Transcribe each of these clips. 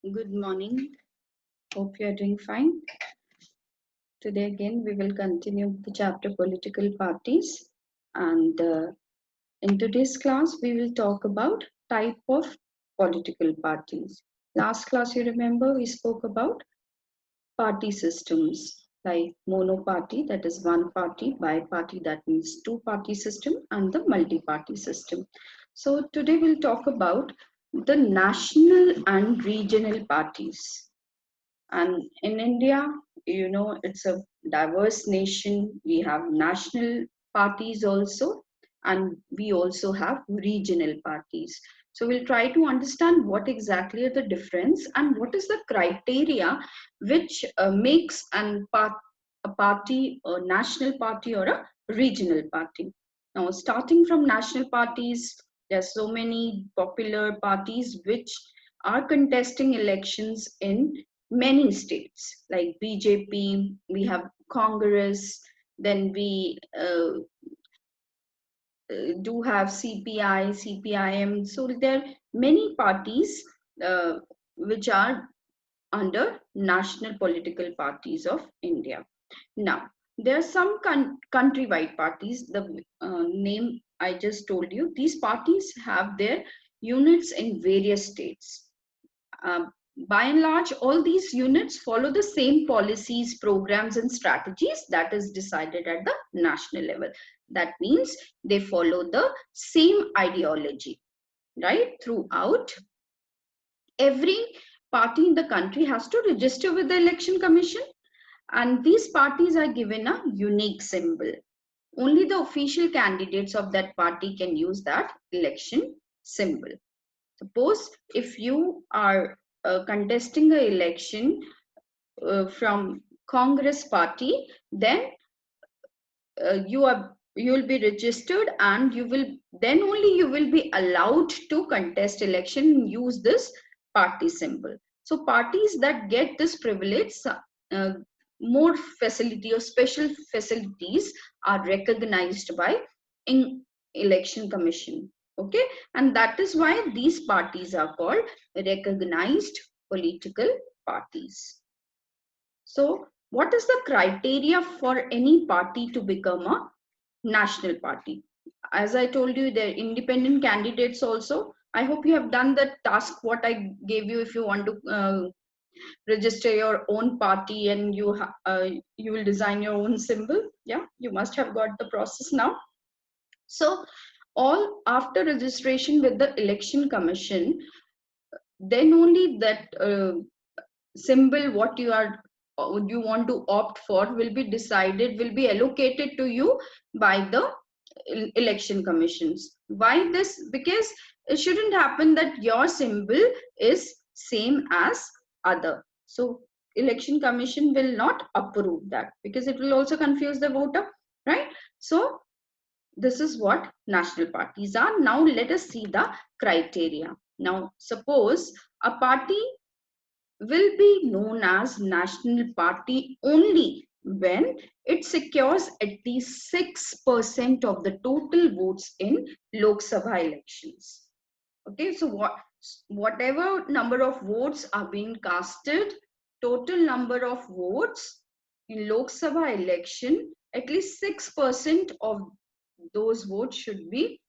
Good morning. Hope you are doing fine. Today again we will continue the chapter political parties, and in today's class we will talk about type of political parties. Last class you remember we spoke about party systems like monoparty, that is one party, bi-party, that means two party system, and the multi-party system. So today we'll talk about the national and regional parties. And in India, it's a diverse nation. We have national parties also, and we also have regional parties. So we'll try to understand what exactly are the difference and what is the criteria which makes a party a national party or a regional party. Now, starting from national parties, there are so many popular parties which are contesting elections in many states like BJP, we have Congress, then we do have CPI, CPIM. So there are many parties which are under national political parties of India. Now, there are some countrywide parties, the name I just told you, these parties have their units in various states. By and large, all these units follow the same policies, programs, and strategies that is decided at the national level. That means they follow the same ideology, right? Throughout, every party in the country has to register with the election commission, and these parties are given a unique symbol. Only the official candidates of that party can use that election symbol. Suppose if you are contesting an election from Congress party, then you will be registered, and you will then only you will be allowed to contest election and use this party symbol. So parties that get this privilege, more facility or special facilities are recognized by in election commission. Okay, and that is why these parties are called recognized political parties. So what is the criteria for any party to become a national party? As I told you, there are independent candidates also. I hope you have done the task what I gave you. If you want to register your own party and you will design your own symbol, yeah, you must have got the process now. So all after registration with the election commission, then only that symbol what you want to opt for will be decided, will be allocated to you by the election commissions. Why this? Because it shouldn't happen that your symbol is same as other. So election commission will not approve that, because it will also confuse the voter, right? So this is what national parties are. Now let us see the criteria. Now suppose a party will be known as national party only when it secures at least 6% of the total votes in Lok Sabha elections. Okay, so whatever number of votes are being casted, total number of votes in Lok Sabha election, at least 6% of those votes should be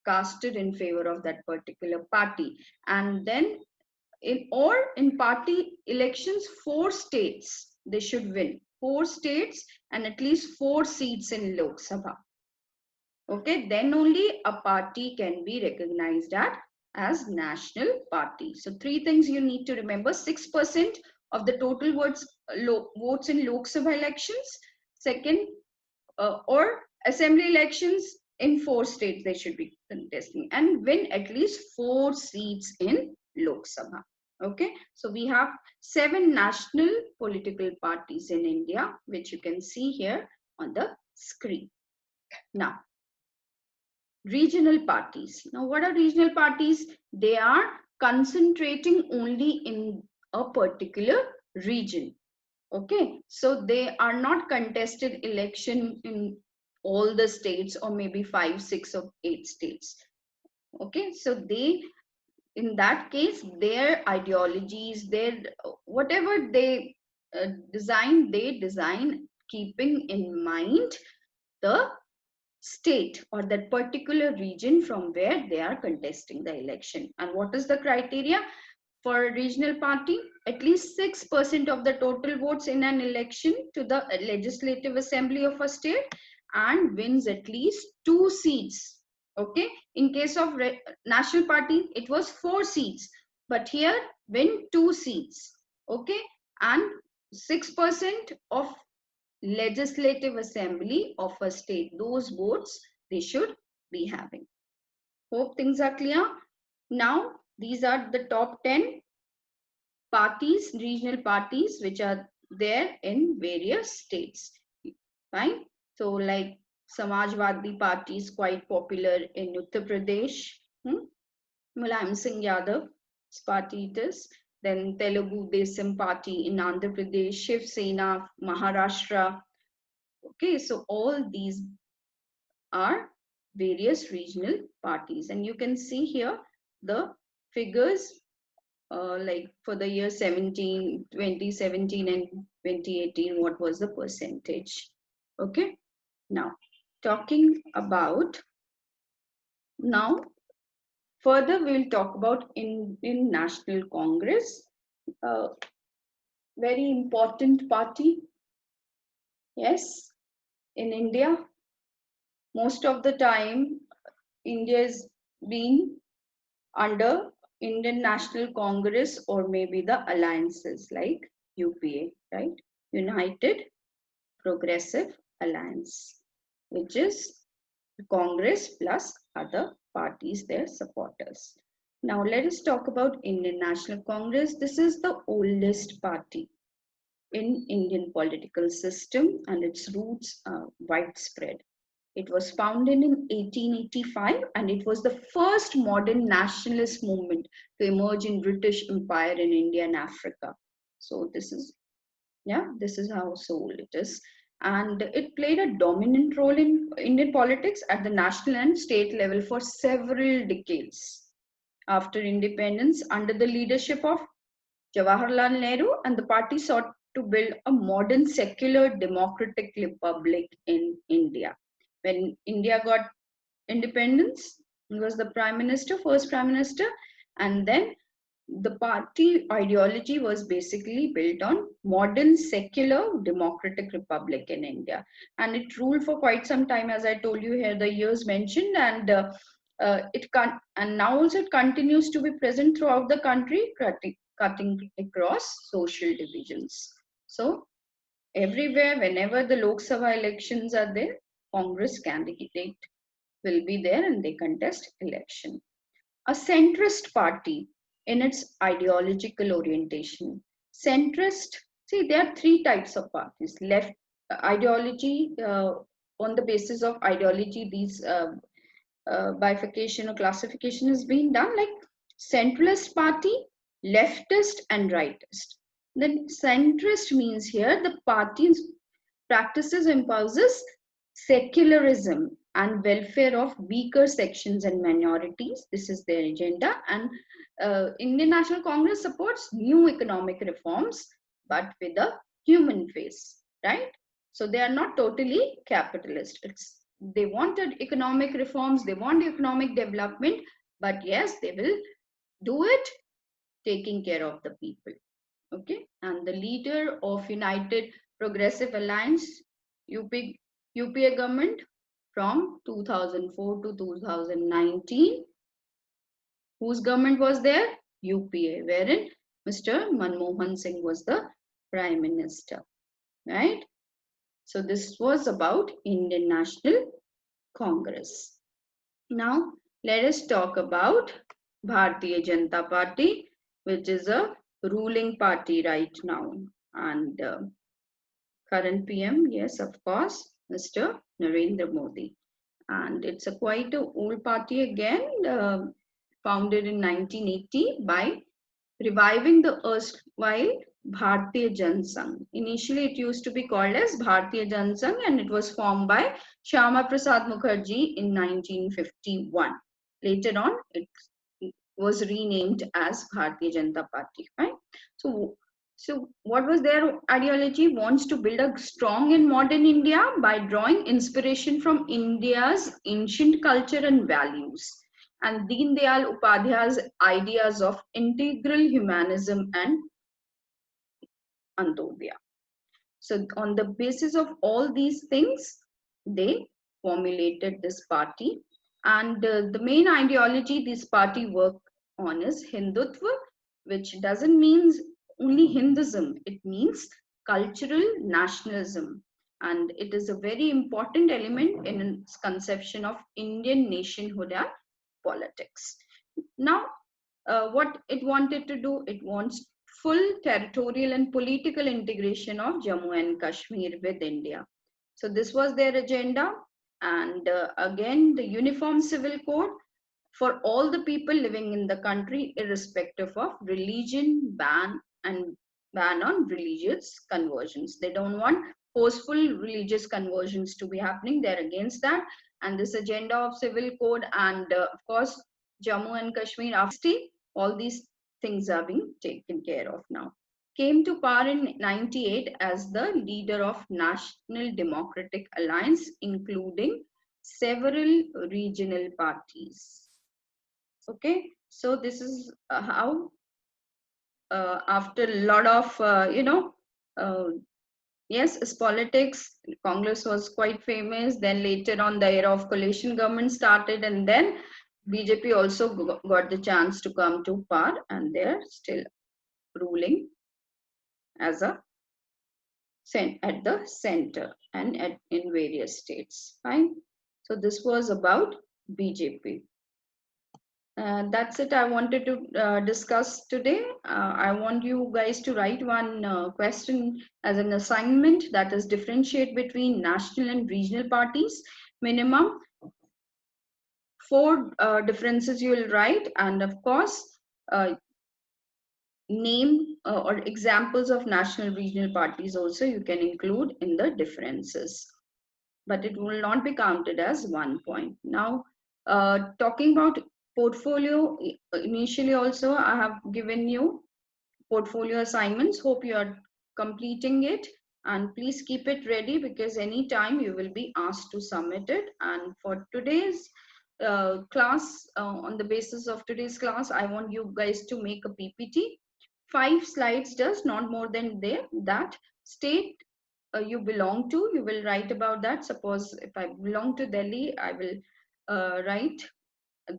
casted in favor of that particular party. And then in party elections, 4 states they should win, 4 states and at least 4 seats in Lok Sabha. Okay, then only a party can be recognized as national party. So 3 things you need to remember: 6% of the total votes in Lok Sabha elections. Second, or assembly elections in 4 states they should be contesting, and win at least 4 seats in Lok Sabha. Okay, so we have 7 national political parties in India, which you can see here on the screen. Now, regional parties. Now, what are regional parties? They are concentrating only in a particular region. Okay, so they are not contested election in all the states, or maybe 5, 6 or 8 states. Okay, so they in that case, their ideologies, their whatever they they design keeping in mind the state or that particular region from where they are contesting the election. And what is the criteria for a regional party? At least 6% of the total votes in an election to the legislative assembly of a state and wins at least 2 seats. Okay, in case of national party, it was 4 seats, but here win 2 seats. Okay, and 6% of legislative assembly of a state, those votes they should be having. Hope things are clear. Now these are the top 10 parties, regional parties, which are there in various states. Fine. So like Samajwadi party is quite popular in Uttar Pradesh. Mulayam Singh Yadav's party it is. Then Telugu Desam party in Andhra Pradesh, Shiv Sena, Maharashtra. Okay, so all these are various regional parties, and you can see here the figures like for the year 2017 and 2018, what was the percentage. Okay, now talking about, now further we'll talk about Indian National Congress, uh, very important party. Yes, in India, most of the time India is being under Indian National Congress or maybe the alliances like UPA, right? United Progressive Alliance, which is Congress plus other parties, their supporters. Now let us talk about Indian National Congress. This is the oldest party in Indian political system and its roots are widespread. It was founded in 1885 and it was the first modern nationalist movement to emerge in British Empire in India and Africa. So this is, yeah, this is how old it is. And it played a dominant role in Indian politics at the national and state level for several decades. After independence, under the leadership of Jawaharlal Nehru, and the party sought to build a modern secular democratic republic in India. When India got independence, he was the prime minister, first prime minister, and then the party ideology was basically built on modern secular democratic republic in India, and it ruled for quite some time, as I told you here the years mentioned, and and now also it continues to be present throughout the country, cutting across social divisions. So everywhere, whenever the Lok Sabha elections are there, Congress candidate will be there and they contest election. A centrist party in its ideological orientation. Centrist, see, there are three types of parties. Left ideology, on the basis of ideology, these bifurcation or classification is being done, like centralist party, leftist, and rightist. Then centrist means here the party practices imposes secularism and welfare of weaker sections and minorities. This is their agenda. And Indian National Congress supports new economic reforms, but with a human face, right? So they are not totally capitalist. They wanted economic reforms, they want economic development, but yes, they will do it taking care of the people. Okay, and the leader of United Progressive Alliance, UPA government from 2004 to 2019. Whose government was there? UPA, wherein Mr. Manmohan Singh was the prime minister, right? So this was about Indian National Congress. Now let us talk about Bharatiya Janata Party, which is a ruling party right now, and current PM, yes, of course, Mr. Narendra Modi. And it's a quite a old party again, founded in 1980 by reviving the erstwhile Bharatiya Jan Sangh. Initially, it used to be called as Bharatiya Jan Sangh, and it was formed by Shyama Prasad Mukherjee in 1951. Later on, was renamed as Bharatiya Janata Party, right? So what was their ideology? Wants to build a strong and modern India by drawing inspiration from India's ancient culture and values, and Deen Dayal Upadhyay's ideas of integral humanism and Antodaya. So on the basis of all these things, they formulated this party. And the main ideology this party worked on is Hindutva, which doesn't mean only Hinduism. It means cultural nationalism. And it is a very important element in its conception of Indian nationhood and politics. Now, what it wanted to do, it wants full territorial and political integration of Jammu and Kashmir with India. So this was their agenda. And again, the uniform civil code for all the people living in the country, irrespective of religion, ban on religious conversions. They don't want forceful religious conversions to be happening. They're against that. And this agenda of civil code and of course Jammu and Kashmir after all these things are being taken care of now. Came to power in 98 as the leader of National Democratic Alliance, including several regional parties. Okay, so this is how after a lot of uh, yes, as politics, Congress was quite famous. Then later on, the era of coalition government started, and then BJP also got the chance to come to power, and they're still ruling as a at the center and in various states. Fine. So this was about BJP. That's it I wanted to discuss today. I want you guys to write one question as an assignment, that is differentiate between national and regional parties. Minimum 4 differences you will write, and of course uh, name or examples of national regional parties also you can include in the differences, but it will not be counted as 1 point. Now, talking about portfolio, initially also I have given you portfolio assignments. Hope you are completing it, and please keep it ready because anytime you will be asked to submit it. And for today's class, on the basis of today's class, I want you guys to make a PPT. 5 slides, just not more than there. That state you belong to, you will write about that. Suppose if I belong to Delhi, I will write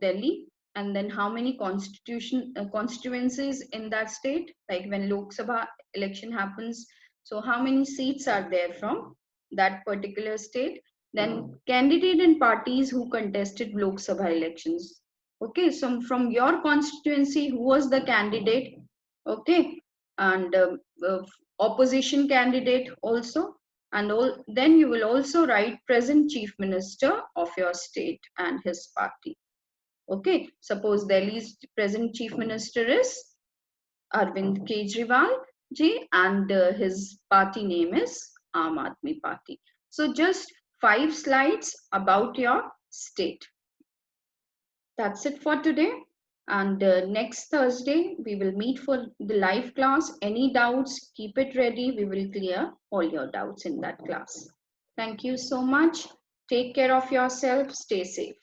Delhi, and then how many constituencies in that state, like when Lok Sabha election happens, so how many seats are there from that particular state, then candidate and parties who contested Lok Sabha elections. Okay, so from your constituency, who was the candidate? Okay, and opposition candidate also, and then you will also write present chief minister of your state and his party. Okay, suppose Delhi's present chief minister is Arvind Kejriwal ji, and his party name is Aam Aadmi Party. So just 5 slides about your state. That's it for today. And next Thursday, we will meet for the live class. Any doubts, keep it ready. We will clear all your doubts in that class. Thank you so much. Take care of yourself. Stay safe.